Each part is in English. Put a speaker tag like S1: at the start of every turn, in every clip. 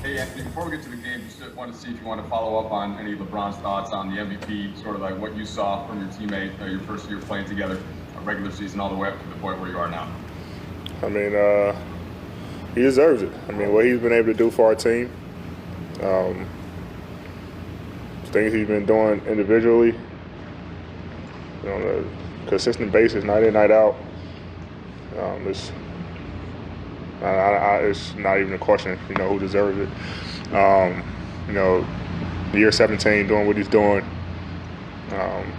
S1: Hey, Anthony, before we get to the game, just wanted to see if you want to follow up on any of LeBron's thoughts on the MVP, sort of like what you saw from your teammate, your first year playing together, regular season, all the way up to the point where you are now.
S2: I mean, he deserves it. I mean, what he's been able to do for our team, things he's been doing individually, on a consistent basis, night in, night out, it's not even a question, who deserves it. Year 17, doing what he's doing. I'm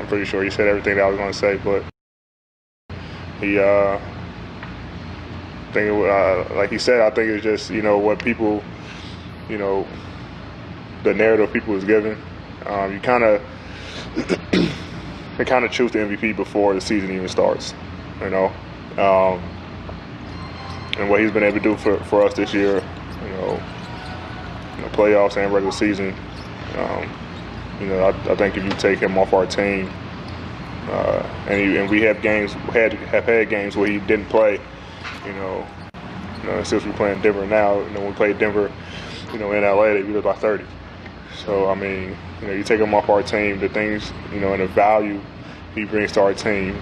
S2: pretty sure he said everything that I was going to say, but he, like he said, I think it's just, what people, the narrative people is given. They kind of choose the MVP before the season even starts, and what he's been able to do for us this year, playoffs and regular season. I think if you take him off our team, and we have had games where he didn't play, since we're playing Denver now, when we played Denver, in LA, they beat us by 30. So, I mean, you take him off our team, the things, and the value he brings to our team,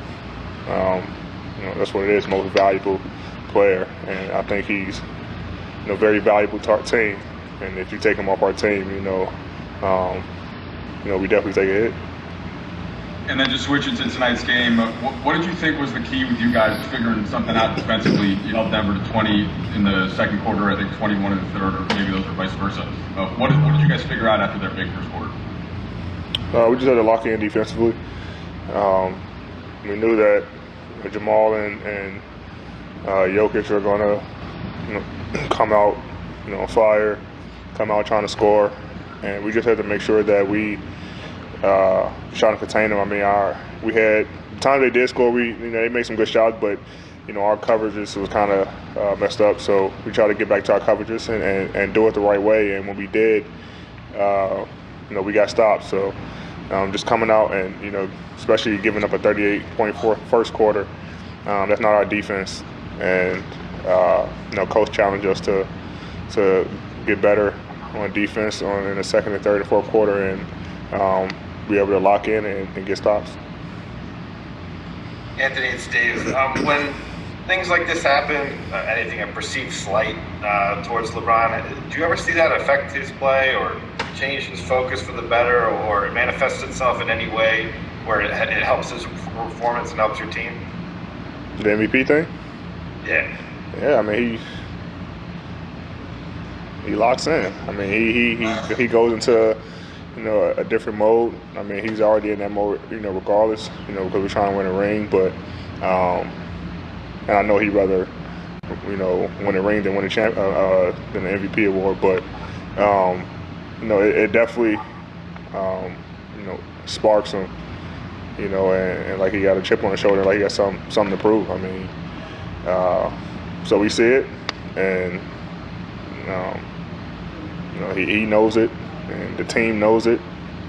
S2: that's what it is, most valuable player. And I think he's, very valuable to our team. And if you take him off our team, we definitely take a hit.
S1: And then just switching to tonight's game, what did you think was the key with you guys figuring something out defensively? You held Denver to 20 in the second quarter, I think 21 in the third, or maybe those were vice versa. What did you guys figure out after their big first quarter?
S2: We just had to lock in defensively. We knew that Jamal and Jokic are going to come out on fire, come out trying to score. And we just had to make sure that we trying to contain them. I mean, we had the time they did score. They made some good shots, but our coverages was kind of messed up. So we tried to get back to our coverages and do it the right way. And when we did, we got stopped. So just coming out and especially giving up a 38-point first quarter, that's not our defense. And coach challenged us to get better on defense in the second and third and fourth quarter, and be able to lock in and get stops.
S3: Anthony, it's Dave. When things like this happen, anything a perceived slight towards LeBron, do you ever see that affect his play or change his focus for the better, or it manifests itself in any way where it helps his performance and helps your team?
S2: The MVP thing?
S3: Yeah.
S2: Yeah, I mean, he locks in. I mean, he goes into a different mode. I mean, he's already in that mode, regardless, because we're trying to win a ring. But and I know he'd rather, win a ring than win than the MVP award. But it definitely, sparks him. And like he got a chip on his shoulder, like he got something to prove. I mean, so we see it, and he knows it, and the team knows it,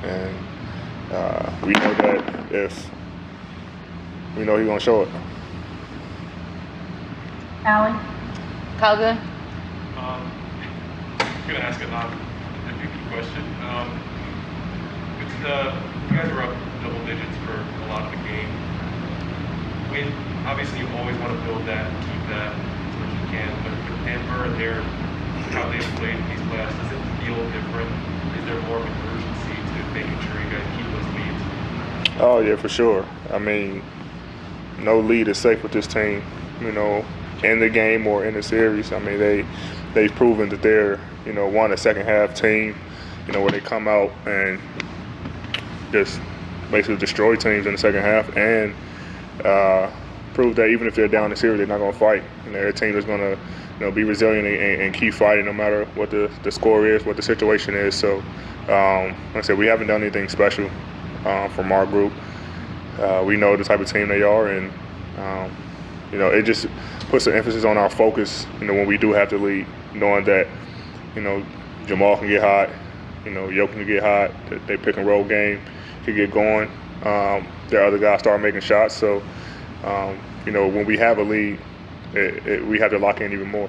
S2: and we know that if he's gonna show it.
S4: Allie?
S5: Calvin?
S6: I'm gonna ask a non-MVP question. You guys were up double digits for a lot of the game. Obviously you always want to build that and keep that as much as you can, but with Denver and how they've played in these playoffs, does it feel different? Is there more of an urgency to making sure you guys keep those leads?
S2: Oh yeah, for sure. I mean, no lead is safe with this team, in the game or in the series. I mean, they've proven that they're, a second half team, where they come out and just basically destroy teams in the second half, and prove that even if they're down in the series, they're not going to fight. Their team is going to be resilient and keep fighting no matter what the score is, what the situation is. So, like I said, we haven't done anything special from our group. We know the type of team they are, and it just puts an emphasis on our focus. When we do have to lead, knowing that Jamal can get hot, Jokic can get hot. They pick and roll game can get going. Their other guys start making shots. So, when we have a lead, we have to lock in even more.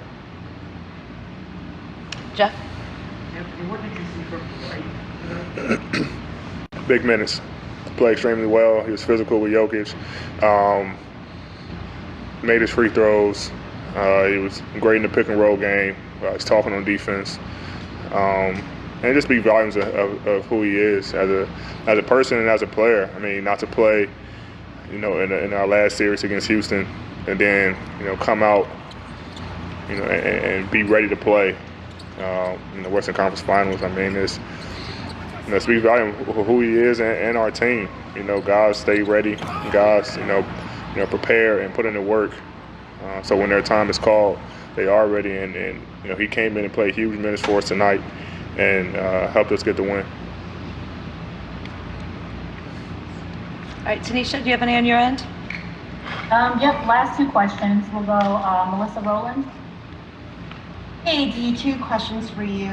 S4: Jeff?
S5: Anthony, what did you see from tonight?
S2: Big minutes. Played extremely well. He was physical with Jokic. Made his free throws. He was great in the pick and roll game. He's talking on defense. And it just speaks volumes of who he is as a person and as a player. I mean, not to play, in our last series against Houston, and then come out, and be ready to play in the Western Conference Finals. I mean, it speaks volumes of who he is and our team. Guys stay ready. Guys, prepare and put in the work. So when their time is called, they are ready. And he came in and played huge minutes for us tonight and helped us get the win.
S4: All right, Tanisha, do you have any on your end?
S7: Yep, last two questions. We'll go Melissa Rowland.
S8: Hey, D, two questions for you.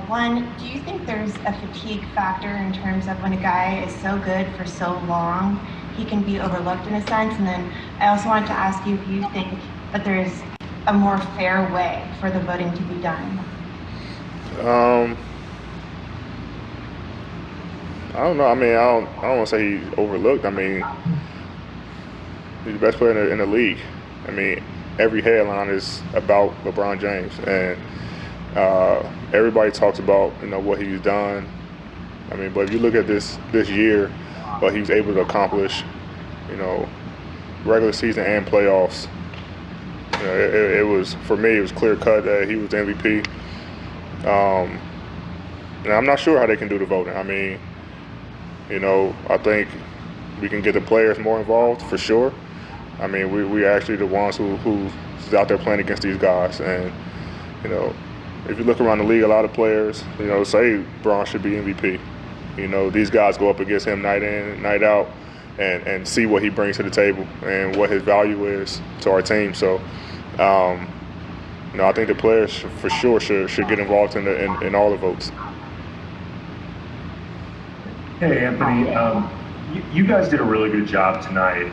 S8: One, do you think there's a fatigue factor in terms of when a guy is so good for so long, he can be overlooked in a sense? And then I also wanted to ask you if you think that there's a more fair way for the voting to be done.
S2: I don't know. I mean, I don't want to say he's overlooked. I mean, he's the best player in the league. I mean, every headline is about LeBron James, and everybody talks about what he's done. I mean, but if you look at this year, what he was able to accomplish, regular season and playoffs, it was, for me, it was clear cut that he was the MVP. And I'm not sure how they can do the voting. I mean, I think we can get the players more involved for sure. I mean, we actually the ones who's out there playing against these guys. And, if you look around the league, a lot of players, say Braun should be MVP. These guys go up against him night in, night out, and see what he brings to the table and what his value is to our team. So, I think the players for sure should get involved in all the votes.
S9: Hey, Anthony. You guys did a really good job tonight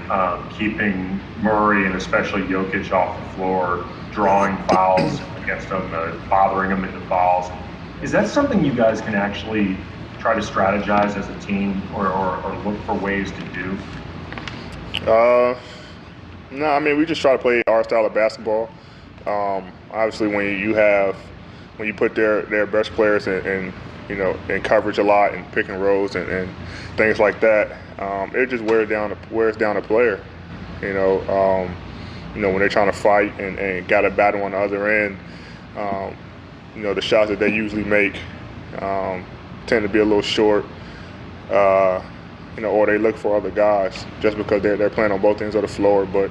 S9: keeping Murray and especially Jokic off the floor, drawing fouls against them, bothering them into fouls. Is that something you guys can actually try to strategize as a team or look for ways to do?
S2: No, I mean, we just try to play our style of basketball. Obviously, when you put their best players in coverage a lot and pick and rolls and things like that, it just wears down a player. When they're trying to fight and got a battle on the other end, the shots that they usually make tend to be a little short, or they look for other guys just because they're playing on both ends of the floor. But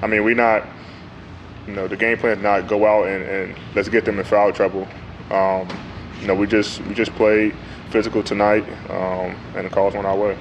S2: I mean, the game plan is not go out and let's get them in foul trouble. We just played physical tonight, and the calls went our way.